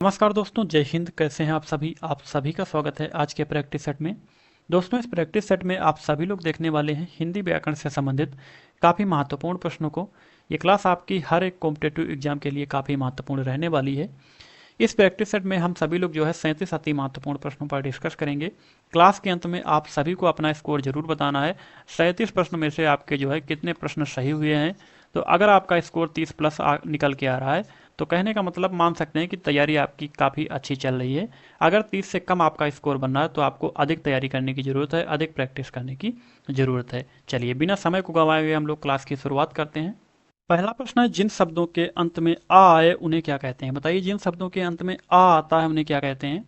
नमस्कार दोस्तों, जय हिंद। कैसे हैं आप सभी का स्वागत है आज के प्रैक्टिस सेट में। दोस्तों, इस प्रैक्टिस सेट में आप सभी लोग देखने वाले हैं हिंदी व्याकरण से संबंधित काफ़ी महत्वपूर्ण प्रश्नों को। ये क्लास आपकी हर एक कॉम्पिटेटिव एग्जाम के लिए काफ़ी महत्वपूर्ण रहने वाली है। इस प्रैक्टिस सेट में हम सभी लोग जो है 37 अति महत्वपूर्ण प्रश्नों पर डिस्कस करेंगे। क्लास के अंत में आप सभी को अपना स्कोर जरूर बताना है। 37 प्रश्न में से आपके जो है कितने प्रश्न सही हुए हैं। तो अगर आपका स्कोर 30 प्लस निकल के आ रहा है तो कहने का मतलब मान सकते हैं कि तैयारी आपकी काफ़ी अच्छी चल रही है। अगर 30 से कम आपका स्कोर बन रहा है तो आपको अधिक तैयारी करने की ज़रूरत है, अधिक प्रैक्टिस करने की ज़रूरत है। चलिए बिना समय को गंवाए हुए हम लोग क्लास की शुरुआत करते हैं। पहला प्रश्न है, जिन शब्दों के अंत में आ आए उन्हें क्या कहते हैं? बताइए, जिन शब्दों के अंत में आ आता है उन्हें क्या कहते हैं?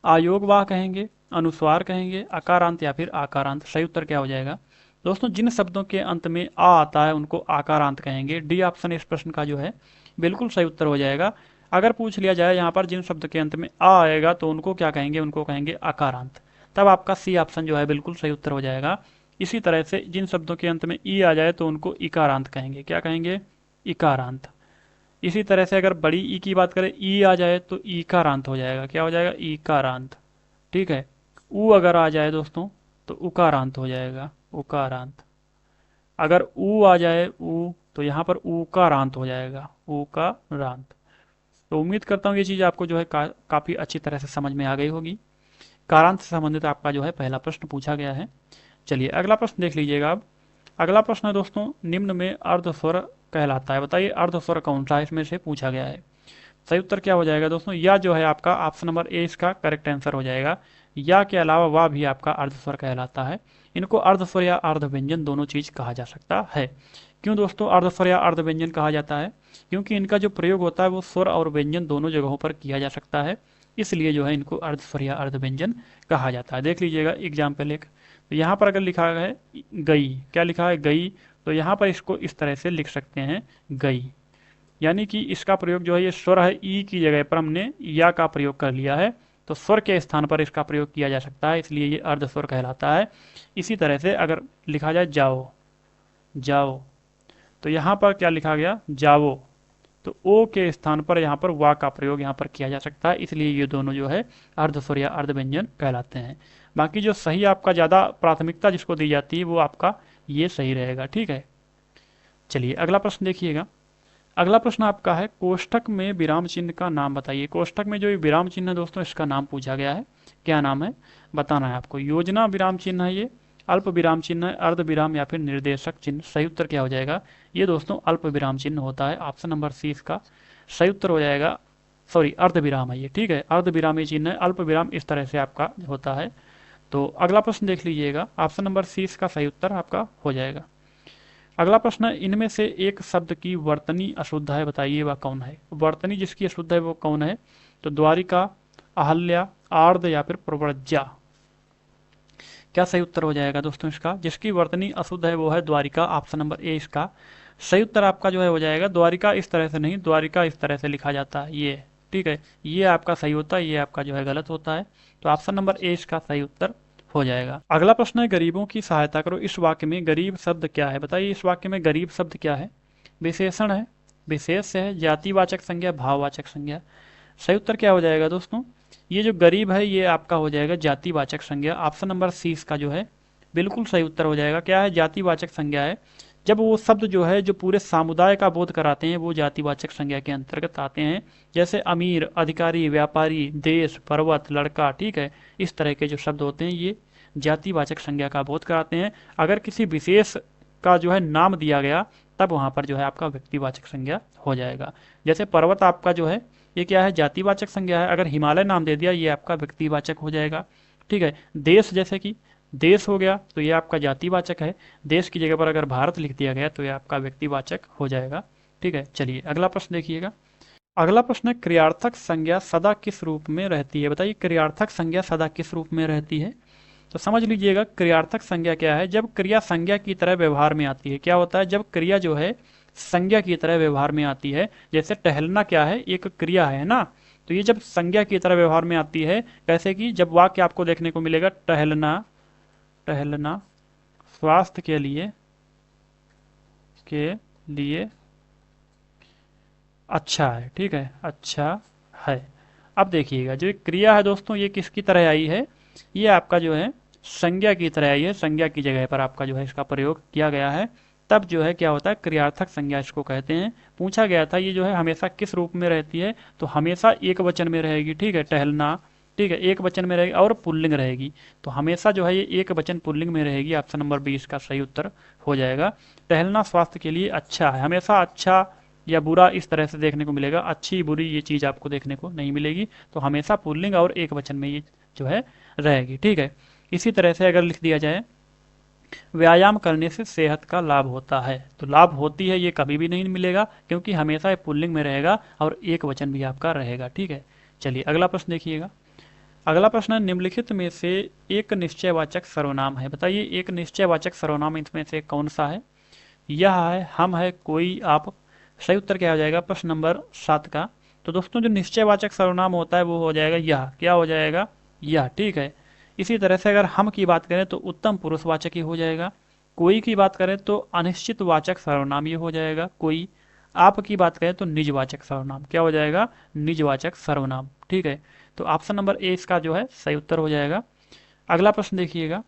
आयोगवाह कहेंगे, अनुस्वार कहेंगे, अकारांत या फिर आकारांत? सही उत्तर क्या हो जाएगा? दोस्तों, जिन शब्दों के अंत में आ आता है उनको आकारांत कहेंगे। डी ऑप्शन इस प्रश्न का जो है बिल्कुल सही उत्तर हो जाएगा। अगर पूछ लिया जाए यहाँ पर जिन शब्द के अंत में आ आएगा तो उनको क्या कहेंगे? उनको कहेंगे अकारांत। तब आपका सी ऑप्शन जो है बिल्कुल सही उत्तर हो जाएगा। इसी तरह से जिन शब्दों के अंत में ई आ जाए तो उनको इकारांत कहेंगे। क्या कहेंगे? इकारांत। इसी तरह से अगर बड़ी ई की बात करें, ई आ जाए तो ईकारांत हो जाएगा। क्या हो जाएगा? ईकारांत। ठीक है। ऊ अगर आ जाए दोस्तों तो उकारांत हो जाएगा, उकारांत। अगर ऊ आ जाए ऊ तो यहाँ पर ऊकारांत हो जाएगा, ऊकारांत। तो उम्मीद करता हूँ ये चीज़ आपको जो है काफ़ी अच्छी तरह से समझ में आ गई होगी। कारांत से संबंधित आपका जो है पहला प्रश्न पूछा गया है। चलिए अगला प्रश्न देख लीजिएगा आप। अगला प्रश्न है दोस्तों, निम्न में अर्धस्वर कहलाता है। बताइए अर्धस्वर कौन सा है, इसमें से पूछा गया है। सही उत्तर क्या हो जाएगा दोस्तों? या जो है आपका ऑप्शन नंबर ए इसका करेक्ट आंसर हो जाएगा। या के अलावा वाह भी आपका अर्धस्वर कहलाता है। इनको अर्धस्वर या अर्धव्यंजन दोनों चीज कहा जा सकता है। क्यों दोस्तों अर्धस्वर या अर्धव्यंजन कहा जाता है? क्योंकि इनका जो प्रयोग होता है वो स्वर और व्यंजन दोनों जगहों पर किया जा सकता है। इसलिए जो है इनको अर्धस्वर या अर्धव्यंजन कहा जाता है। देख लीजिएगा एग्जाम्पल एक। तो यहाँ पर अगर लिखा है गई, क्या लिखा है? गई। तो यहाँ पर इसको इस तरह से लिख सकते हैं, गई। यानी कि इसका प्रयोग जो है ये स्वर है, ई की जगह पर हमने या का प्रयोग कर लिया है। तो स्वर के स्थान पर इसका प्रयोग किया जा सकता है, इसलिए ये अर्धस्वर कहलाता है। इसी तरह से अगर लिखा जाए जाओ, जाओ, तो यहाँ पर क्या लिखा गया? जावो। तो ओ के स्थान पर यहाँ पर वा का प्रयोग यहाँ पर किया जा सकता है, इसलिए ये दोनों जो है अर्धस्वर या अर्धव्यंजन कहलाते हैं। बाकी जो सही आपका ज़्यादा प्राथमिकता जिसको दी जाती है वो आपका ये सही रहेगा। ठीक है। चलिए अगला प्रश्न देखिएगा। अगला प्रश्न आपका है, कोष्ठक में विराम चिन्ह का नाम बताइए। कोष्ठक में जो ये विराम चिन्ह है दोस्तों इसका नाम पूछा गया है। क्या नाम है बताना है आपको। योजना विराम चिन्ह है ये, अल्प विराम चिन्ह है, अर्ध विराम या फिर निर्देशक चिन्ह? सही उत्तर क्या हो जाएगा? ये दोस्तों अल्प विराम चिन्ह होता है। ऑप्शन नंबर सी इसका सही उत्तर हो जाएगा। सॉरी, अर्ध विराम है ये। ठीक है, अर्ध विराम ये चिन्ह है, अल्प विराम इस तरह से आपका होता है। तो अगला प्रश्न देख लीजिएगा। ऑप्शन नंबर सी इसका सही उत्तर आपका हो जाएगा। अगला प्रश्न है, इनमें से एक शब्द की वर्तनी अशुद्ध है, बताइए वह कौन है? वर्तनी जिसकी अशुद्ध है वो कौन है? तो द्वारिका, अहल्या, आर्द या फिर प्रव्रज्या? क्या सही उत्तर हो जाएगा दोस्तों इसका? जिसकी वर्तनी अशुद्ध है वो है द्वारिका। ऑप्शन नंबर ए इसका सही उत्तर आपका जो है हो जाएगा। द्वारिका इस तरह से नहीं, द्वारिका इस तरह से लिखा जाता है ये। ठीक है, ये आपका सही होता है, ये आपका जो है गलत होता है। तो ऑप्शन नंबर ए इसका सही उत्तर हो जाएगा। अगला प्रश्न है, गरीबों की सहायता करो। इस वाक्य में गरीब शब्द क्या है? बताइए इस वाक्य में गरीब शब्द क्या है? विशेषण है, विशेष है, जातिवाचक संज्ञा, भाववाचक संज्ञा? सही उत्तर क्या हो जाएगा दोस्तों? ये जो गरीब है ये आपका हो जाएगा जातिवाचक संज्ञा। ऑप्शन नंबर सी इसका जो है बिल्कुल सही उत्तर हो जाएगा। क्या है? जातिवाचक संज्ञा है। जब वो शब्द जो है जो पूरे समुदाय का बोध कराते हैं वो जातिवाचक संज्ञा के अंतर्गत आते हैं। जैसे अमीर, अधिकारी, व्यापारी, देश, पर्वत, लड़का। ठीक है, इस तरह के जो शब्द होते हैं ये जातिवाचक संज्ञा का बोध कराते हैं। अगर किसी विशेष का जो है नाम दिया गया तब वहां पर जो है आपका व्यक्तिवाचक संज्ञा हो जाएगा। जैसे पर्वत आपका जो है ये क्या है? जातिवाचक संज्ञा है। अगर हिमालय नाम दे दिया ये आपका व्यक्तिवाचक हो जाएगा। ठीक है। देश, जैसे कि देश हो गया तो ये आपका जातिवाचक है। देश की जगह पर अगर भारत लिख दिया गया तो ये आपका व्यक्तिवाचक हो जाएगा। ठीक है। चलिए अगला प्रश्न देखिएगा। अगला प्रश्न है, क्रियार्थक संज्ञा सदा किस रूप में रहती है? बताइए क्रियार्थक संज्ञा सदा किस रूप में रहती है? तो समझ लीजिएगा क्रियार्थक संज्ञा क्या है। जब क्रिया संज्ञा की तरह व्यवहार में आती है। क्या होता है? जब क्रिया जो है संज्ञा की तरह व्यवहार में आती है। जैसे टहलना क्या है? एक क्रिया है ना। तो ये जब संज्ञा की तरह व्यवहार में आती है, कैसे कि जब वाक्य आपको देखने को मिलेगा, टहलना, टहलना स्वास्थ्य के लिए अच्छा है। ठीक है, अच्छा है। अब देखिएगा जो एक क्रिया है दोस्तों, ये किसकी तरह आई है, ये आपका जो है संज्ञा की तरह आई है, संज्ञा की जगह पर आपका जो है इसका प्रयोग किया गया है। तब जो है क्या होता है, क्रियार्थक संज्ञा इसको कहते हैं। पूछा गया था ये जो है हमेशा किस रूप में रहती है, तो हमेशा एक वचन में रहेगी, ठीक है, टहलना, ठीक है, एक वचन में रहेगी और पुल्लिंग रहेगी। तो हमेशा जो है ये एक वचन पुल्लिंग में रहेगी। ऑप्शन नंबर 20 का सही उत्तर हो जाएगा। टहलना स्वास्थ्य के लिए अच्छा है, हमेशा अच्छा या बुरा इस तरह से देखने को मिलेगा, अच्छी बुरी ये चीज़ आपको देखने को नहीं मिलेगी। तो हमेशा पुल्लिंग और एक वचन में ये जो है रहेगी, ठीक है। इसी तरह से अगर लिख दिया जाए व्यायाम करने से सेहत का लाभ होता है, तो लाभ होती है ये कभी भी नहीं मिलेगा, क्योंकि हमेशा ये पुल्लिंग में रहेगा और एक वचन भी आपका रहेगा, ठीक है। चलिए अगला प्रश्न देखिएगा। अगला प्रश्न है, निम्नलिखित में से एक निश्चयवाचक सर्वनाम है, बताइए एक निश्चयवाचक सर्वनाम इसमें से कौन सा है। यह है, हम है, कोई, आप। सही उत्तर क्या हो जाएगा प्रश्न नंबर 7 का। तो दोस्तों जो निश्चयवाचक सर्वनाम होता है वो हो जाएगा यह, क्या हो जाएगा, यह, ठीक है। इसी तरह से अगर हम की बात करें तो उत्तम पुरुषवाचक ही हो जाएगा। कोई की बात करें तो अनिश्चित वाचक सर्वनाम ये हो जाएगा कोई। आप की बात करें तो निजवाचक सर्वनाम, क्या हो जाएगा, निजवाचक सर्वनाम, ठीक है। तो ऑप्शन नंबर ए इसका जो है सही उत्तर हो जाएगा। अगला प्रश्न देखिएगा।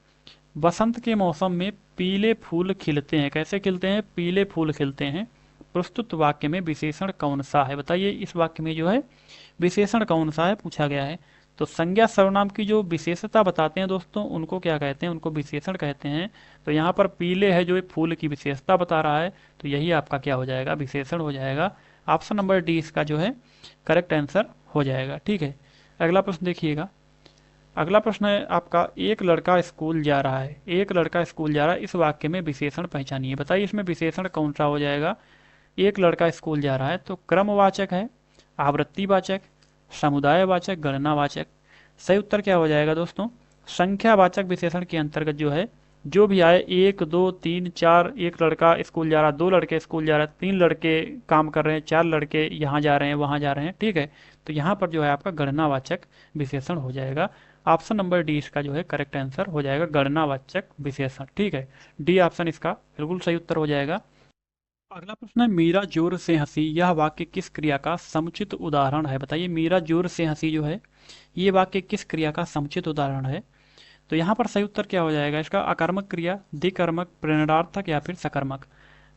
बसंत के मौसम में पीले फूल खिलते हैं, कैसे खिलते हैं, पीले फूल खिलते हैं। प्रस्तुत वाक्य में विशेषण कौन सा है, बताइए इस वाक्य में जो है विशेषण कौन सा है, पूछा गया है। तो संज्ञा सर्वनाम की जो विशेषता बताते हैं दोस्तों उनको क्या कहते हैं, उनको विशेषण कहते हैं। तो यहाँ पर पीले है जो एक फूल की विशेषता बता रहा है, तो यही आपका क्या हो जाएगा, विशेषण हो जाएगा। ऑप्शन नंबर डी इसका जो है करेक्ट आंसर हो जाएगा, ठीक है। अगला प्रश्न देखिएगा। अगला प्रश्न है आपका, एक लड़का स्कूल जा रहा है, एक लड़का स्कूल जा रहा है, इस वाक्य में विशेषण पहचानिए, बताइए इसमें विशेषण कौन सा हो जाएगा। एक लड़का स्कूल जा रहा है, तो क्रमवाचक है, आवृत्तिवाचक, समुदायवाचक, गणनावाचक। सही उत्तर क्या हो जाएगा दोस्तों, संख्यावाचक विशेषण के अंतर्गत जो है जो भी आए, एक, दो, तीन, चार, एक लड़का स्कूल जा रहा, दो लड़के स्कूल जा रहे हैं, तीन लड़के काम कर रहे हैं, चार लड़के यहाँ जा रहे हैं वहाँ जा रहे हैं, ठीक है। तो यहाँ पर जो है आपका गणनावाचक विशेषण हो जाएगा। ऑप्शन नंबर डी इसका जो है करेक्ट आंसर हो जाएगा, गणनावाचक विशेषण, ठीक है। डी ऑप्शन इसका बिल्कुल सही उत्तर हो जाएगा। अगला प्रश्न है, मीरा जोर से हंसी, यह वाक्य किस क्रिया का समुचित उदाहरण है, बताइए मीरा जोर से हंसी जो है ये वाक्य किस क्रिया का समुचित उदाहरण है। तो यहाँ पर सही उत्तर क्या हो जाएगा इसका, अकर्मक क्रिया, द्विकर्मक, प्रेरणार्थक या फिर सकर्मक।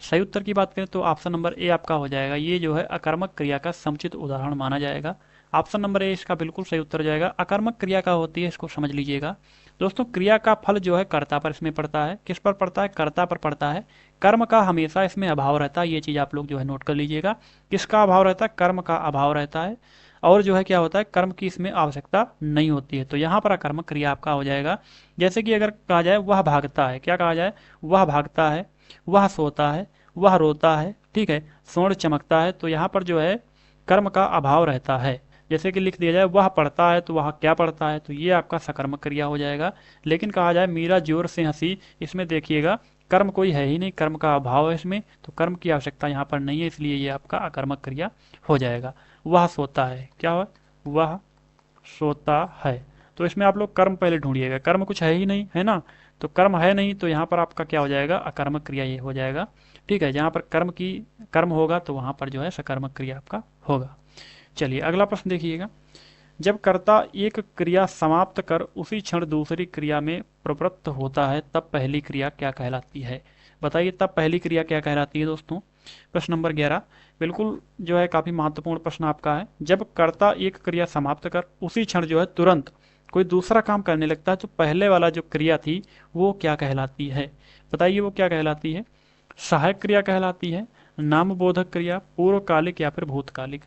सही उत्तर की बात करें तो ऑप्शन नंबर ए आपका हो जाएगा, ये जो है अकर्मक क्रिया का समुचित उदाहरण माना जाएगा। ऑप्शन नंबर ए इसका बिल्कुल सही उत्तर हो जाएगा। अकर्मक क्रिया का होती है, इसको समझ लीजिएगा दोस्तों, क्रिया का फल जो है कर्ता पर इसमें पड़ता है, किस पर पड़ता है, कर्ता पर पड़ता है। कर्म का हमेशा इसमें अभाव रहता है, ये चीज़ आप लोग जो है नोट कर लीजिएगा। किसका अभाव रहता है, कर्म का अभाव रहता है। और जो है क्या होता है, कर्म की इसमें आवश्यकता नहीं होती है, तो यहाँ पर अकर्मक क्रिया आपका हो जाएगा। जैसे कि अगर कहा जाए वह भागता है, क्या कहा जाए, वह भागता है, वह सोता है, वह रोता है, ठीक है, स्वर्ण चमकता है, तो यहाँ पर जो है कर्म का अभाव रहता है। जैसे कि लिख दिया जाए वह पढ़ता है, तो वह क्या पढ़ता है, तो ये आपका सकर्मक क्रिया हो जाएगा। लेकिन कहा जाए मीरा जोर से हंसी, इसमें देखिएगा कर्म कोई है ही नहीं, कर्म का अभाव है इसमें, तो कर्म की आवश्यकता यहाँ पर नहीं है, इसलिए ये आपका अकर्मक क्रिया हो जाएगा। वह सोता है, क्या हो, वह सोता है, तो इसमें आप लोग कर्म पहले ढूंढिएगा, कर्म कुछ है ही नहीं, है ना। तो कर्म है नहीं, तो यहाँ पर आपका क्या हो जाएगा, अकर्मक क्रिया ये हो जाएगा, ठीक है। जहाँ पर कर्म होगा तो वहाँ पर जो है सकर्मक क्रिया आपका होगा। चलिए अगला प्रश्न देखिएगा। जब कर्ता एक क्रिया समाप्त कर उसी क्षण दूसरी क्रिया में प्रवृत्त होता है तब पहली क्रिया क्या कहलाती है, बताइए तब पहली क्रिया क्या कहलाती है दोस्तों। प्रश्न नंबर 11 बिल्कुल जो है काफी महत्वपूर्ण प्रश्न आपका है। जब कर्ता एक क्रिया समाप्त कर उसी क्षण जो है तुरंत कोई दूसरा काम करने लगता है तो पहले वाला जो क्रिया थी वो क्या कहलाती है, बताइए वो क्या कहलाती है। सहायक क्रिया कहलाती है, नामबोधक क्रिया, पूर्वकालिक या फिर भूतकालिक।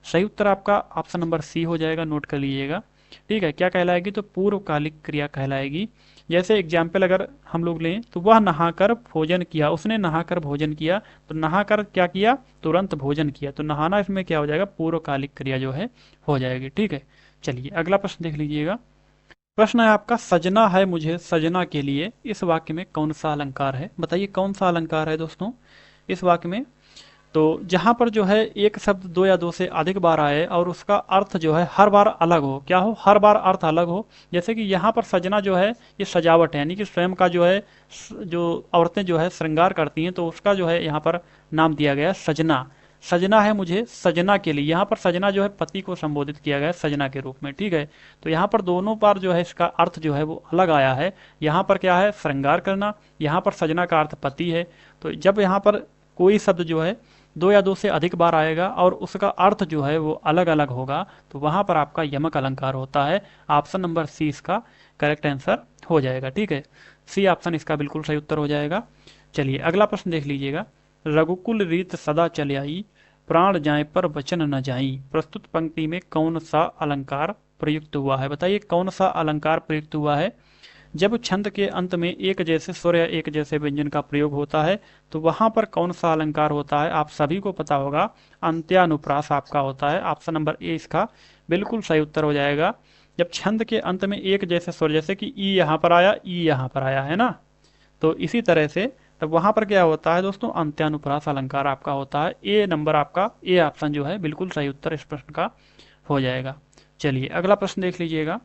सही उत्तर आपका ऑप्शन नंबर सी हो जाएगा, नोट कर लीजिएगा, ठीक है। क्या कहलाएगी, तो पूर्वकालिक क्रिया कहलाएगी। जैसे एग्जाम्पल अगर हम लोग लें तो वह नहाकर भोजन किया, उसने नहाकर भोजन किया, तो नहाकर क्या किया, तुरंत भोजन किया, तो नहाना इसमें क्या हो जाएगा, पूर्वकालिक क्रिया जो है हो जाएगी, ठीक है। चलिए अगला प्रश्न देख लीजिएगा। प्रश्न है आपका, सजना है मुझे सजना के लिए, इस वाक्य में कौन सा अलंकार है, बताइए कौन सा अलंकार है दोस्तों इस वाक्य में। तो जहां पर जो है एक शब्द दो या दो से अधिक बार आए और उसका अर्थ जो है हर बार अलग हो, क्या हो, हर बार अर्थ अलग हो। जैसे कि यहाँ पर सजना जो है ये सजावट है, यानी कि स्वयं का जो है जो औरतें जो है श्रृंगार करती हैं, तो उसका जो है यहाँ पर नाम दिया गया सजना। सजना है मुझे सजना के लिए, यहाँ पर सजना जो है पति को संबोधित किया गया है सजना के रूप में, ठीक है। तो यहाँ पर दोनों बार जो है इसका अर्थ जो है वो अलग आया है। यहाँ पर क्या है, श्रृंगार करना, यहाँ पर सजना का अर्थ पति है। तो जब यहाँ पर कोई शब्द जो है दो या दो से अधिक बार आएगा और उसका अर्थ जो है वो अलग अलग होगा, तो वहां पर आपका यमक अलंकार होता है। ऑप्शन नंबर सी इसका करेक्ट आंसर हो जाएगा, ठीक है। सी ऑप्शन इसका बिल्कुल सही उत्तर हो जाएगा। चलिए अगला प्रश्न देख लीजिएगा। रघुकुल रीत सदा चल आई, प्राण जाए पर वचन न जाई। प्रस्तुत पंक्ति में कौन सा अलंकार प्रयुक्त हुआ है? बताइए कौन सा अलंकार प्रयुक्त हुआ है। जब छंद के अंत में एक जैसे स्वर या एक जैसे व्यंजन का प्रयोग होता है तो वहां पर कौन सा अलंकार होता है? आप सभी को पता होगा, अंत्यानुप्रास आपका होता है। ऑप्शन नंबर ए इसका बिल्कुल सही उत्तर हो जाएगा। जब छंद के अंत में एक जैसे स्वर, जैसे कि ई यहाँ पर आया, ई यहाँ पर आया, है ना, तो इसी तरह से तब वहां पर क्या होता है दोस्तों, अंत्यानुप्रास अलंकार आपका होता है। ए नंबर आपका, ए ऑप्शन जो है बिल्कुल सही उत्तर इस प्रश्न का हो जाएगा। चलिए अगला प्रश्न देख लीजिएगा।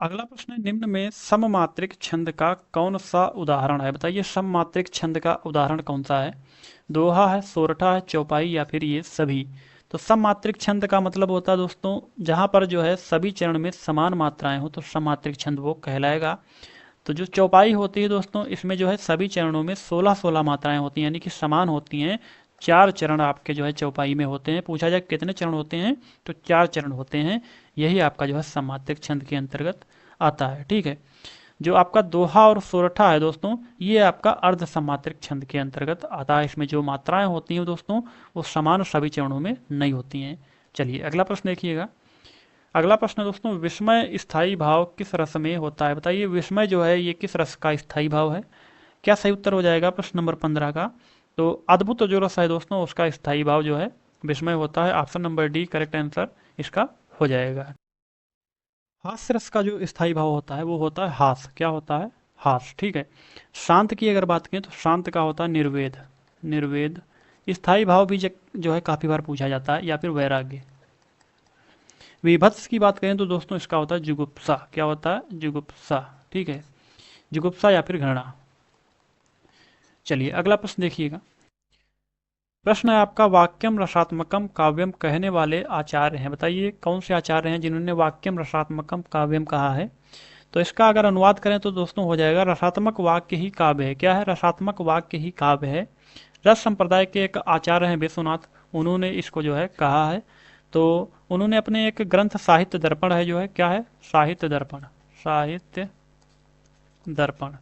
अगला प्रश्न है, निम्न में सममात्रिक छंद का कौन सा उदाहरण है? बताइए सममात्रिक छंद का उदाहरण कौन सा है? दोहा है, सोरठा है, चौपाई या फिर ये सभी? तो सममात्रिक छंद का मतलब होता है दोस्तों जहां पर जो है सभी चरण में समान मात्राएं हो तो सममात्रिक छंद वो कहलाएगा। तो जो चौपाई होती है दोस्तों, इसमें जो है सभी चरणों में 16-16 मात्राएं होती हैं, यानी कि समान होती हैं। 4 चरण आपके जो है चौपाई में होते हैं। पूछा जाए कितने चरण होते हैं, तो 4 चरण होते हैं। यही आपका जो है सममात्रिक छंद के अंतर्गत आता है, ठीक है। जो आपका दोहा और सोरठा है दोस्तों, ये आपका अर्ध सममात्रिक छंद के अंतर्गत आता है। इसमें जो मात्राएं होती हैं दोस्तों वो समान सभी चरणों में नहीं होती हैं। चलिए अगला प्रश्न देखिएगा। अगला प्रश्न है दोस्तों, विस्मय स्थायी भाव किस रस में होता है? बताइए विस्मय जो है ये किस रस का स्थायी भाव है? क्या सही उत्तर हो जाएगा प्रश्न नंबर 15 का? तो अद्भुत जो रस है दोस्तों उसका स्थायी भाव जो है विस्मय होता है। Option number D correct answer इसका हो जाएगा। हास्य रस का जो स्थायी भाव होता है वो होता है हास। क्या होता है? हास, ठीक है। शांत की अगर बात करें तो शांत का होता है निर्वेद। निर्वेद स्थायी भाव भी जो है काफी बार पूछा जाता है, या फिर वैराग्य। विभत्स की बात करें तो दोस्तों इसका होता है जुगुप्सा। क्या होता है? जुगुप्सा, ठीक है। जुगुप्सा या फिर घृणा। चलिए अगला प्रश्न देखिएगा। प्रश्न है आपका, वाक्यम रसात्मकम काव्यम कहने वाले आचार्य हैं? बताइए कौन से आचार्य हैं जिन्होंने वाक्यम रसात्मकम काव्यम कहा है? तो इसका अगर अनुवाद करें तो दोस्तों हो जाएगा, रसात्मक वाक्य ही काव्य है। क्या है? रसात्मक वाक्य ही काव्य है। रस संप्रदाय के एक आचार्य हैं विश्वनाथ, उन्होंने इसको जो है कहा है। तो उन्होंने अपने एक ग्रंथ साहित्य दर्पण है जो है, क्या है? साहित्य दर्पण। साहित्य दर्पण,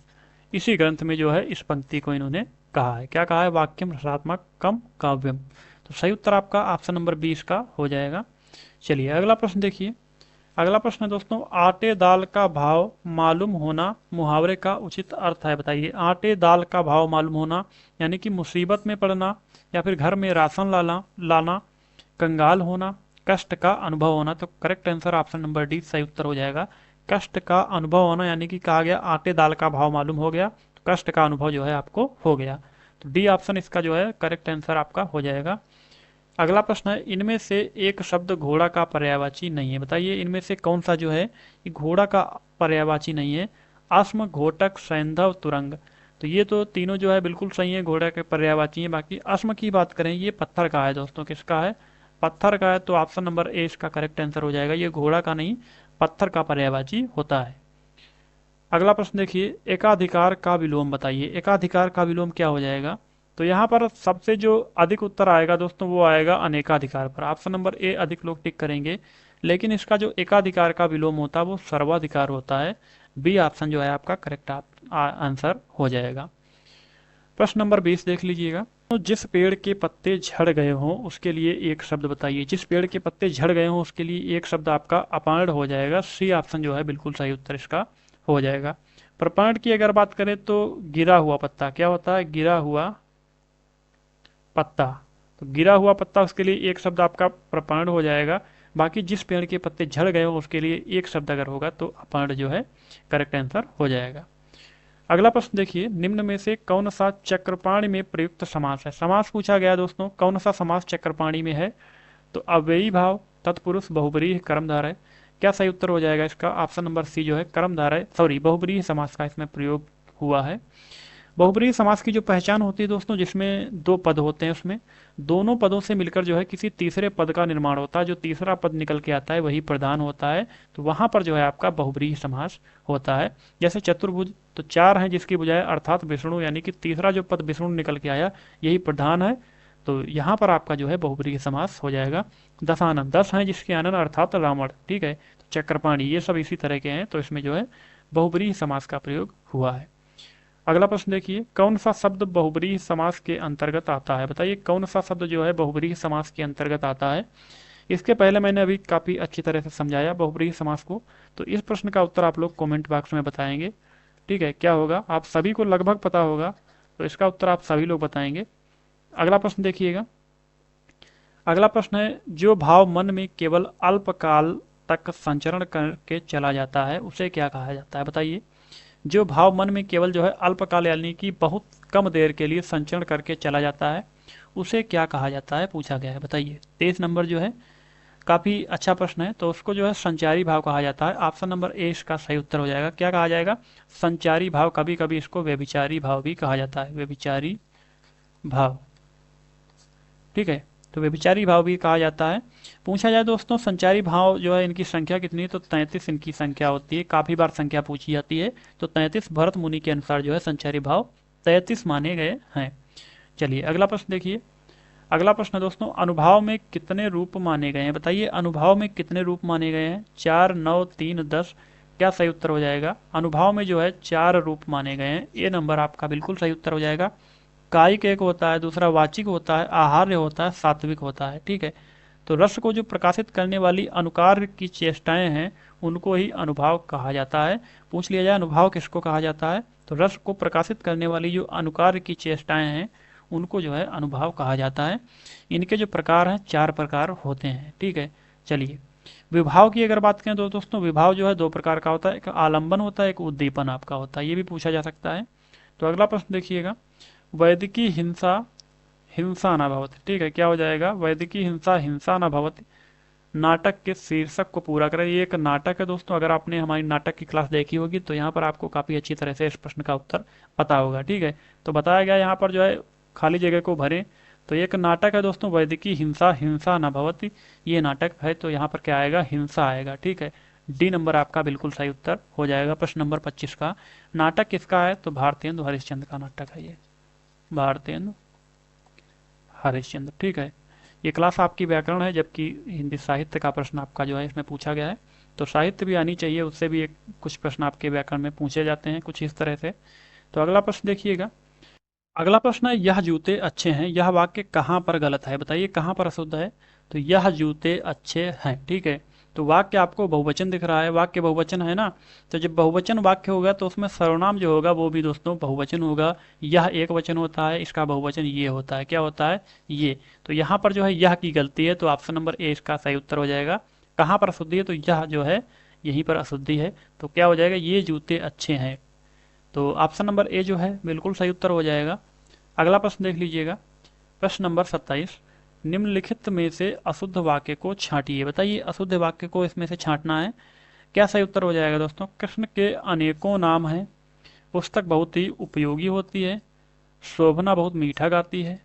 इसी ग्रंथ में जो है इस पंक्ति को इन्होंने कहा है। क्या कहा है? वाक्यम रसात्मक कम काव्यम। तो सही उत्तर आपका ऑप्शन नंबर 20 का हो जाएगा। चलिए अगला प्रश्न देखिए। अगला प्रश्न है दोस्तों, आटे दाल का भाव मालूम होना मुहावरे का उचित अर्थ है? बताइए आटे दाल का भाव मालूम होना यानी कि मुसीबत में पड़ना, या फिर घर में राशन लाना, कंगाल होना, कष्ट का अनुभव होना। तो correct answer option number D सही उत्तर हो जाएगा। कष्ट का अनुभव होना यानी कि कहा गया आटे दाल का भाव मालूम हो गया, तो कष्ट का अनुभव जो है आपको हो गया। तो डी ऑप्शन इसका जो है करेक्ट आंसर आपका हो जाएगा। अगला प्रश्न है, इनमें से एक शब्द घोड़ा का पर्यायवाची नहीं है? बताइए इनमें से कौन सा जो है ये घोड़ा का पर्यायवाची नहीं है? आश्म, घोटक, सैंधव, तुरंग। तो ये तो तीनों जो है बिल्कुल सही है, घोड़ा के पर्यायवाची है। बाकी आश्म की बात करें, ये पत्थर का है दोस्तों। किसका है? पत्थर का है। तो ऑप्शन नंबर ए इसका करेक्ट आंसर हो जाएगा। ये घोड़ा का नहीं, पत्थर का पर्यायवाची होता है। अगला प्रश्न देखिए, एकाधिकार का विलोम बताइए। एकाधिकार का विलोम क्या हो जाएगा? तो यहाँ पर सबसे जो अधिक उत्तर आएगा दोस्तों वो आएगा अनेकाधिकार पर। ऑप्शन नंबर ए अधिक लोग टिक करेंगे, लेकिन इसका जो एकाधिकार का विलोम होता है वो सर्वाधिकार होता है। बी ऑप्शन जो है आपका करेक्ट आंसर हो जाएगा। प्रश्न नंबर 20 देख लीजिएगा। तो जिस पेड़ के पत्ते झड़ गए हों उसके लिए एक शब्द बताइए। जिस पेड़ के पत्ते झड़ गए हों उसके लिए एक शब्द आपका अपर्ण हो जाएगा। सी ऑप्शन जो है बिल्कुल सही उत्तर इसका हो जाएगा। प्रपर्ण की अगर बात करें तो गिरा हुआ पत्ता। क्या होता है? गिरा हुआ पत्ता। तो गिरा हुआ पत्ता, उसके लिए एक शब्द आपका प्रपर्ण हो जाएगा। बाकी जिस पेड़ के पत्ते झड़ गए हो उसके लिए एक शब्द अगर होगा तो अपर्ण जो है करेक्ट आंसर हो जाएगा। अगला प्रश्न देखिए, निम्न में से कौन सा चक्रपाणी में प्रयुक्त समास है? समास पूछा गया दोस्तों, कौन सा समास चक्रपाणी में है? तो अव्ययी भाव, तत्पुरुष, बहुब्रीहि, कर्मधारय। क्या सही उत्तर हो जाएगा इसका? ऑप्शन नंबर सी जो है कर्मधारय, सॉरी बहुब्रीहि समास का इसमें प्रयोग हुआ है। बहुब्रीहि समास की जो पहचान होती है दोस्तों, जिसमें दो पद होते हैं, उसमें दोनों पदों से मिलकर जो है किसी तीसरे पद का निर्माण होता है, जो तीसरा पद निकल के आता है वही प्रधान होता है, तो वहां पर जो है आपका बहुब्रीहि समास होता है। जैसे चतुर्भुज, तो चार हैं जिसकी बजाय अर्थात विष्णु, यानी कि तीसरा जो पद विष्णु निकल के आया यही प्रधान है, तो यहाँ पर आपका जो है बहुब्रीहि समास हो जाएगा। दशानन, 10 हैं जिसके आनंद अर्थात रावण, ठीक है, तो चक्रपाणि, ये सब इसी तरह के हैं, तो इसमें जो है बहुब्रीहि समास का प्रयोग हुआ है। अगला प्रश्न देखिए, कौन सा शब्द बहुब्रीहि समास के अंतर्गत आता है? बताइए कौन सा शब्द जो है बहुब्रीहि समास के अंतर्गत आता है। इसके पहले मैंने अभी काफी अच्छी तरह से समझाया बहुब्रीहि समास को, तो इस प्रश्न का उत्तर आप लोग कमेंट बॉक्स में बताएंगे। ठीक है, क्या होगा, आप सभी को लगभग पता होगा, तो इसका उत्तर आप सभी लोग बताएंगे। अगला प्रश्न देखिएगा, अगला प्रश्न है, जो भाव मन में केवल अल्पकाल तक संचरण करके चला जाता है उसे क्या कहा जाता है? बताइए, जो भाव मन में केवल जो है अल्पकाल यानी कि बहुत कम देर के लिए संचरण करके चला जाता है उसे क्या कहा जाता है, पूछा गया है। बताइए, 23 नंबर जो है काफी अच्छा प्रश्न है, तो उसको जो है संचारी भाव कहा जाता है। ऑप्शन नंबर ए इसका सही उत्तर हो जाएगा। क्या कहा जाएगा? संचारी भाव, कभी कभी इसको व्यभिचारी भाव भी कहा जाता है, व्यभिचारी भाव, ठीक है, तो व्यभिचारी भाव भी कहा जाता है। पूछा जाए दोस्तों संचारी भाव जो है इनकी संख्या कितनी है, तो 33 इनकी संख्या होती है, काफी बार संख्या पूछी जाती है, तो 33 भरत मुनि के अनुसार जो है संचारी भाव 33 माने गए हैं। चलिए अगला प्रश्न देखिए, अगला प्रश्न है दोस्तों, अनुभाव में कितने रूप माने गए हैं? बताइए अनुभाव में कितने रूप माने गए हैं? 4, 9, 3, 10, क्या सही उत्तर हो जाएगा? अनुभाव में जो है 4 रूप माने गए हैं, ए नंबर आपका बिल्कुल सही उत्तर हो जाएगा। कायिक एक होता है, दूसरा वाचिक होता है, आहार्य होता है, सात्विक होता है, ठीक है, तो रस को जो प्रकाशित करने वाली अनुकार की चेष्टाएं हैं उनको ही अनुभाव कहा जाता है। पूछ लिया जाए अनुभाव किसको कहा जाता है, तो रस को प्रकाशित करने वाली जो अनुकार की चेष्टाएं हैं उनको जो है अनुभाव कहा जाता है। इनके जो प्रकार हैं 4 प्रकार होते हैं, ठीक है। चलिए विभाव की अगर बात करें तो दोस्तों विभाव जो है 2 प्रकार का होता है, एक आलंबन होता है, एक उद्दीपन आपका होता है, ये भी पूछा जा सकता है। तो अगला प्रश्न देखिएगा, वैदिकी हिंसा हिंसा न भवति, ठीक है, क्या हो जाएगा? वैदिकी हिंसा हिंसा न भवति नाटक के शीर्षक को पूरा करें। ये एक नाटक है दोस्तों, अगर आपने हमारी नाटक की क्लास देखी होगी तो यहाँ पर आपको काफी अच्छी तरह से इस प्रश्न का उत्तर पता होगा, ठीक है। तो बताया गया यहाँ पर जो है खाली जगह को भरें, तो एक नाटक है दोस्तों वैदिकी हिंसा हिंसा न भवति, ये नाटक है, तो यहाँ पर क्या आएगा? हिंसा आएगा, ठीक है। डी नंबर आपका बिल्कुल सही उत्तर हो जाएगा प्रश्न नंबर 25 का। नाटक किसका है? तो भारतेंदु हरिश्चंद्र का नाटक है ये, भारतेंदु हरिश्चंद्र, ठीक है। ये क्लास आपकी व्याकरण है, जबकि हिंदी साहित्य का प्रश्न आपका जो है इसमें पूछा गया है, तो साहित्य भी आनी चाहिए, उससे भी एक कुछ प्रश्न आपके व्याकरण में पूछे जाते हैं कुछ इस तरह से। तो अगला प्रश्न देखिएगा, अगला प्रश्न है, यह जूते अच्छे हैं, यह वाक्य कहाँ पर गलत है? बताइए कहाँ पर अशुद्ध है? तो यह जूते अच्छे हैं, ठीक है, तो वाक्य आपको बहुवचन दिख रहा है, वाक्य बहुवचन है ना, तो जब बहुवचन वाक्य होगा तो उसमें सर्वनाम जो होगा वो भी दोस्तों बहुवचन होगा। यह एक वचन होता है, इसका बहुवचन ये होता है, क्या होता है? ये, तो यहाँ पर जो है यह की गलती है, तो ऑप्शन नंबर ए इसका सही उत्तर हो जाएगा। कहाँ पर अशुद्धि है? तो यह जो है यहीं पर अशुद्धि है, तो क्या हो जाएगा? ये जूते अच्छे हैं, तो ऑप्शन नंबर ए जो है बिल्कुल सही उत्तर हो जाएगा। अगला प्रश्न देख लीजिएगा, प्रश्न नंबर 27, निम्नलिखित में से अशुद्ध वाक्य को छांटिए। बताइए अशुद्ध वाक्य को इसमें से छांटना है, क्या सही उत्तर हो जाएगा दोस्तों? कृष्ण के अनेकों नाम हैं, पुस्तक बहुत ही उपयोगी होती है, शोभना बहुत मीठा गाती है,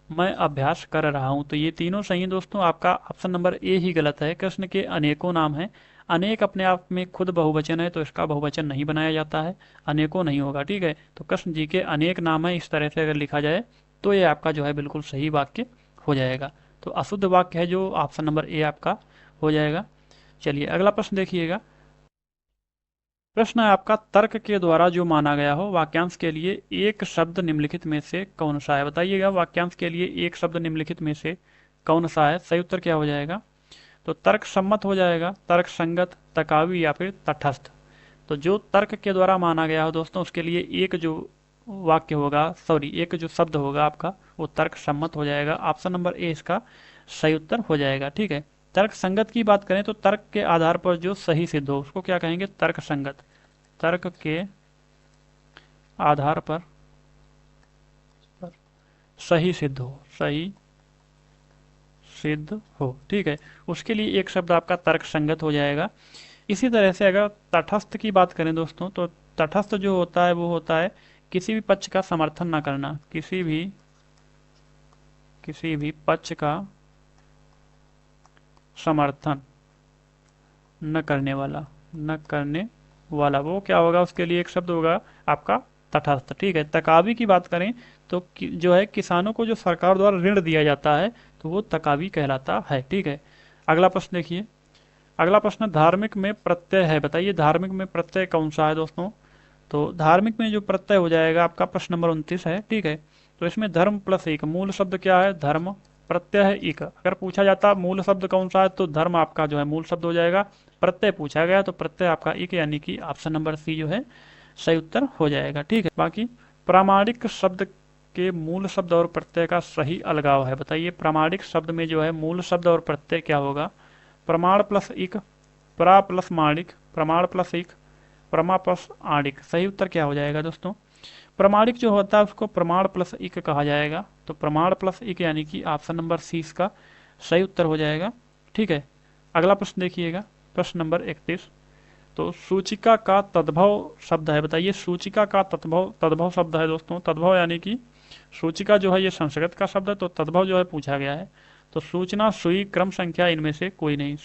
मैं अभ्यास कर रहा हूं, तो ये तीनों सही है दोस्तों। आपका ऑप्शन नंबर ए ही गलत है, कृष्ण के अनेकों नाम हैं, अनेक अपने आप में खुद बहुवचन है, तो इसका बहुवचन नहीं बनाया जाता है, अनेकों नहीं होगा, ठीक है। तो कृष्ण जी के अनेक नाम है, इस तरह से अगर लिखा जाए तो ये आपका जो है बिल्कुल सही वाक्य हो जाएगा। तो अशुद्ध वाक्य है जो ऑप्शन नंबर ए आपका हो जाएगा। चलिए अगला प्रश्न देखिएगा, प्रश्न है आपका, तर्क के द्वारा जो माना गया हो वाक्यांश के लिए एक शब्द निम्नलिखित में से कौन सा है? बताइएगा वाक्यांश के लिए एक शब्द निम्नलिखित में से कौन सा है? सही उत्तर क्या हो जाएगा? तो तर्क सम्मत हो जाएगा, तर्क संगत, तकावी या फिर तटस्थ। तो जो तर्क के द्वारा माना गया हो दोस्तों उसके लिए एक जो वाक्य होगा, सॉरी एक जो शब्द होगा आपका वो तर्क सम्मत हो जाएगा। ऑप्शन नंबर ए इसका सही उत्तर हो जाएगा, ठीक है। तर्क संगत की बात करें तो तर्क के आधार पर जो सही सिद्ध हो उसको क्या कहेंगे? तर्क संगत, तर्क के आधार पर सही सिद्ध हो, सही सिद्ध हो, ठीक है, उसके लिए एक शब्द आपका तर्क संगत हो जाएगा। इसी तरह से अगर तटस्थ की बात करें दोस्तों तो तटस्थ जो होता है वो होता है किसी भी पक्ष का समर्थन न करना, किसी भी पक्ष का समर्थन न करने वाला, न करने वाला, वो क्या होगा, उसके लिए एक शब्द होगा आपका तटस्थ। ठीक है, तकावी की बात करें तो जो है किसानों को जो सरकार द्वारा ऋण दिया जाता है तो वो तकावी कहलाता है। ठीक है, अगला प्रश्न देखिए। अगला प्रश्न धार्मिक में प्रत्यय है, बताइए धार्मिक में प्रत्यय कौन सा है दोस्तों। तो धार्मिक में जो प्रत्यय हो जाएगा आपका प्रश्न नंबर 29 है। ठीक है, तो इसमें धर्म प्लस एक, मूल शब्द क्या है, धर्म, प्रत्यय है एक। अगर पूछा जाता मूल शब्द कौन सा है तो धर्म आपका जो है मूल शब्द हो जाएगा। प्रत्यय पूछा गया तो प्रत्यय आपका एक, यानी कि ऑप्शन नंबर सी जो है सही उत्तर हो जाएगा। ठीक है, बाकी प्रामाणिक शब्द के मूल शब्द और प्रत्यय का सही अलगाव है, बताइए प्रामाणिक शब्द में जो है मूल शब्द और प्रत्यय क्या होगा। प्रमाण प्लस एक, प्रा प्लस माणिक, प्रमाण प्लस एक, प्रमा प्लस आणिक, सही उत्तर क्या हो जाएगा दोस्तों। प्रमाणिक जो होता है उसको प्रमाण प्लस एक कहा जाएगा, तो प्रमाण प्लस एक यानी कि ऑप्शन नंबर सी इसका सही उत्तर हो जाएगा। ठीक है, अगला प्रश्न देखिएगा, प्रश्न नंबर 31। तो सूचिका का तद्भव शब्द है, बताइए सूचिका का तद्भव, तद्भव शब्द है दोस्तों। तद्भव यानी कि सूचिका जो है ये संस्कृत का शब्द है, तो तद्भव जो है पूछा गया है। तो सूचना, सुई, क्रम, संख्या, इनमें से कोई नहीं।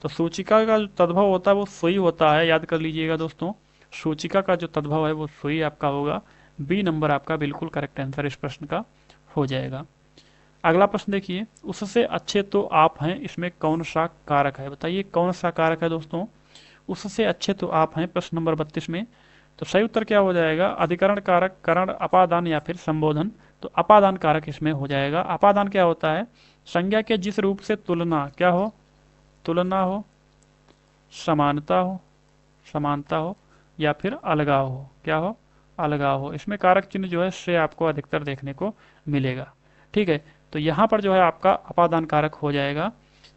तो सूचिका का जो तद्भव होता है वो सुई होता है, याद कर लीजिएगा दोस्तों। सूचिका का जो तद्भव है वो सुई आपका होगा। बी नंबर आपका बिल्कुल करेक्ट आंसर इस प्रश्न का हो जाएगा। अगला प्रश्न देखिए, उससे अच्छे तो आप हैं, इसमें कौन सा कारक है, बताइए कौन सा कारक है दोस्तों। उससे अच्छे तो आप हैं, प्रश्न नंबर 32 में। तो सही उत्तर क्या हो जाएगा, अधिकरण कारक, करण, अपादान या फिर संबोधन। तो अपादान कारक इसमें हो जाएगा। अपादान क्या होता है, संज्ञा के जिस रूप से तुलना क्या हो, तुलना हो, समानता हो, समानता हो या फिर अलगाव हो, क्या हो, अलगाव हो, इसमें कारक चिन्ह जो है से आपको अधिकतर देखने को मिलेगा। ठीक है, तो यहाँ पर जो है आपका अपादान कारक हो जाएगा।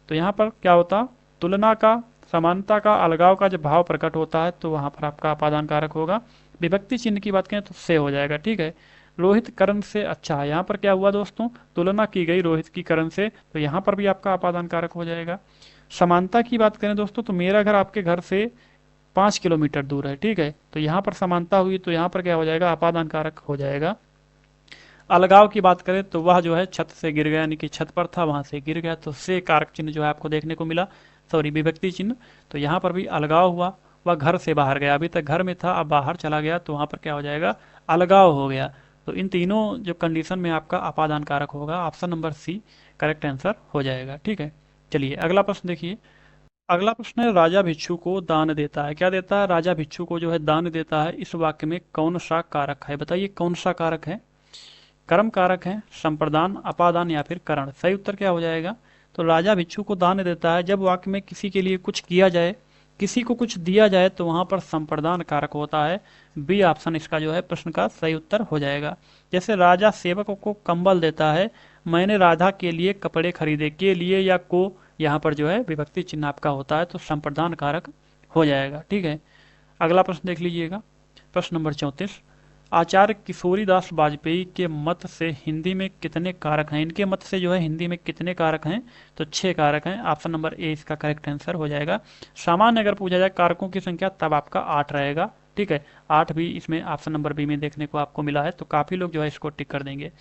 तो यहाँ पर क्या होता, तुलना का, समानता का, अलगाव का जब भाव प्रकट होता है तो वहाँ पर आपका अपादान कारक होगा। विभक्ति चिन्ह की बात करें तो से हो जाएगा। ठीक है, रोहित करण से अच्छा है, यहाँ पर क्या हुआ दोस्तों, तुलना की गई रोहित की करण से, तो यहाँ पर भी आपका अपादान कारक हो जाएगा। समानता की बात करें दोस्तों तो मेरा घर आपके घर से 5 किलोमीटर दूर है। ठीक है, तो यहाँ पर समानता हुई तो यहाँ पर क्या हो जाएगा, अपादान कारक हो जाएगा। अलगाव की बात करें तो वह जो है छत से गिर गया, यानी कि छत पर था वहां से गिर गया, तो से कारक चिन्ह जो है आपको देखने को मिला, सॉरी विभक्ति चिन्ह। तो यहाँ पर भी अलगाव हुआ, वह घर से बाहर गया, अभी तक घर में था अब बाहर चला गया, तो वहां पर क्या हो जाएगा, अलगाव हो गया। तो इन तीनों जो कंडीशन में आपका अपादान कारक होगा, option number C correct answer हो जाएगा। ठीक है, चलिए अगला प्रश्न देखिए। अगला प्रश्न है, राजा भिक्षु को दान देता है, क्या देता है, राजा भिक्षु को जो है दान देता है, इस वाक्य में कौन सा कारक है, बताइए कौन सा कारक है। कर्म कारक है, संप्रदान, अपादान या फिर करण, सही उत्तर क्या हो जाएगा। तो राजा भिक्षु को दान देता है, जब वाक्य में किसी के लिए कुछ किया जाए, किसी को कुछ दिया जाए तो वहां पर संप्रदान कारक होता है। बी ऑप्शन इसका जो है प्रश्न का सही उत्तर हो जाएगा। जैसे राजा सेवक को कंबल देता है, मैंने राधा के लिए कपड़े खरीदे, के लिए या को, यहाँ पर जो है विभक्ति चिन्ह आपका होता है, तो संप्रदान कारक हो जाएगा। ठीक है, अगला प्रश्न देख लीजिएगा, प्रश्न नंबर 34। आचार्य किशोरीदास वाजपेयी के मत से हिंदी में कितने कारक हैं, इनके मत से जो है हिंदी में कितने कारक हैं, तो 6 कारक हैं, ऑप्शन नंबर ए इसका करेक्ट आंसर हो जाएगा। सामान्य अगर पूछा जाए कारकों की संख्या तब आपका 8 रहेगा। ठीक है, 8 भी इसमें ऑप्शन नंबर बी में देखने को आपको मिला है, तो काफ़ी लोग जो है इसको टिक कर देंगे।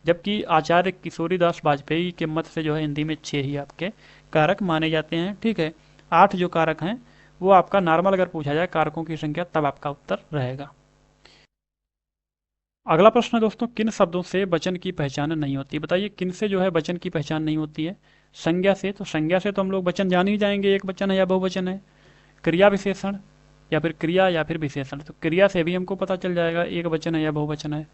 जबकि आचार्य किशोरीदास वाजपेयी के मत से जो है हिंदी में 6 ही आपके कारक माने जाते हैं। ठीक है, 8 जो कारक हैं वो आपका नॉर्मल अगर पूछा जाए कारकों की संख्या तब आपका उत्तर रहेगा। अगला प्रश्न है दोस्तों, किन शब्दों से वचन की पहचान नहीं होती, बताइए किन से जो है वचन की पहचान नहीं होती है। संज्ञा से, तो संज्ञा से तो हम लोग वचन जान ही जाएंगे, एक वचन है या बहुवचन है। क्रिया विशेषण या फिर क्रिया या फिर विशेषण, तो क्रिया से भी हमको पता चल जाएगा एक वचन है या बहुवचन है।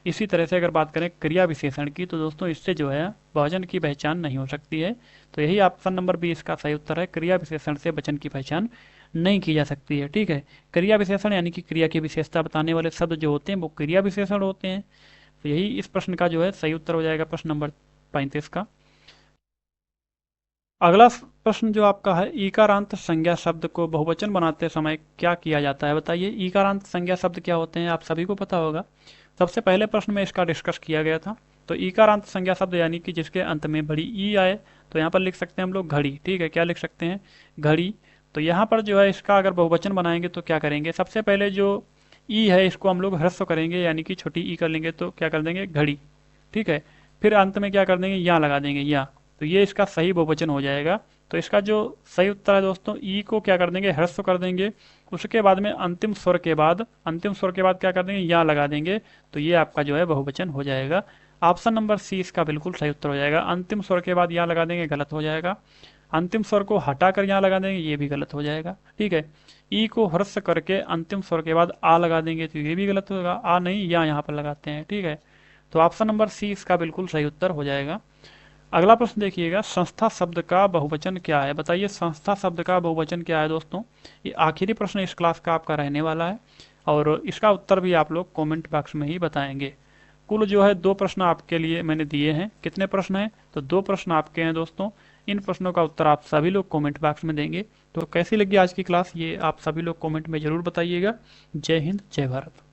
इसी तरह से अगर बात करें क्रिया विशेषण की तो दोस्तों इससे जो है वचन की पहचान नहीं हो सकती है, तो यही ऑप्शन नंबर बी इसका सही उत्तर है, क्रिया विशेषण से वचन की पहचान नहीं की जा सकती है। ठीक है, क्रिया विशेषण यानी कि क्रिया की विशेषता बताने वाले शब्द जो होते हैं वो क्रिया विशेषण होते हैं, तो यही इस प्रश्न का जो है सही उत्तर हो जाएगा, प्रश्न नंबर 35 का। अगला प्रश्न जो आपका है, ईकारांत संज्ञा शब्द को बहुवचन बनाते समय क्या किया जाता है, बताइए ईकारांत संज्ञा शब्द क्या होते हैं, आप सभी को पता होगा, सबसे पहले प्रश्न में इसका डिस्कस किया गया था। तो ईकारांत संज्ञा शब्द यानी कि जिसके अंत में बड़ी ई आए, तो यहाँ पर लिख सकते हैं हम लोग घड़ी। ठीक है, क्या लिख सकते हैं, घड़ी। तो यहाँ पर जो है इसका अगर बहुवचन बनाएंगे तो क्या करेंगे, सबसे पहले जो ई है, इसको हम लोग ह्रस्व करेंगे यानी कि छोटी ई कर लेंगे तो क्या कर देंगे घड़ी। ठीक है, फिर अंत में क्या कर देंगे या लगा देंगे या, तो ये इसका सही बहुवचन हो जाएगा। तो इसका जो सही उत्तर है दोस्तों, ई को क्या कर देंगे ह्रस्व कर देंगे, उसके बाद में अंतिम स्वर के बाद क्या कर देंगे या लगा देंगे, तो ये आपका जो है बहुवचन हो जाएगा। ऑप्शन नंबर सी इसका बिल्कुल सही उत्तर हो जाएगा। अंतिम स्वर के बाद या लगा देंगे, गलत हो जाएगा। अंतिम स्वर को हटाकर यहाँ लगा देंगे, ये भी गलत हो जाएगा। ठीक है, ई को ह्रस्व करके अंतिम स्वर के बाद आ लगा देंगे तो ये भी गलत होगा, आ नहीं या यहाँ पर लगाते हैं। ठीक है, तो ऑप्शन नंबर सी इसका बिल्कुल सही उत्तर हो जाएगा। अगला प्रश्न देखिएगा, संस्था शब्द का बहुवचन क्या है? बताइए संस्था शब्द का बहुवचन क्या है दोस्तों? ये आखिरी प्रश्न इस क्लास का आपका रहने वाला है और इसका उत्तर भी आप लोग कमेंट बॉक्स में ही बताएंगे। कुल जो है 2 प्रश्न आपके लिए मैंने दिए हैं। कितने प्रश्न हैं? तो 2 प्रश्न आपके हैं दोस्तों। इन प्रश्नों का उत्तर आप सभी लोग कमेंट बॉक्स में देंगे। तो कैसी लगी आज की क्लास, ये आप सभी लोग कमेंट में जरूर बताइएगा। जय हिंद, जय भारत।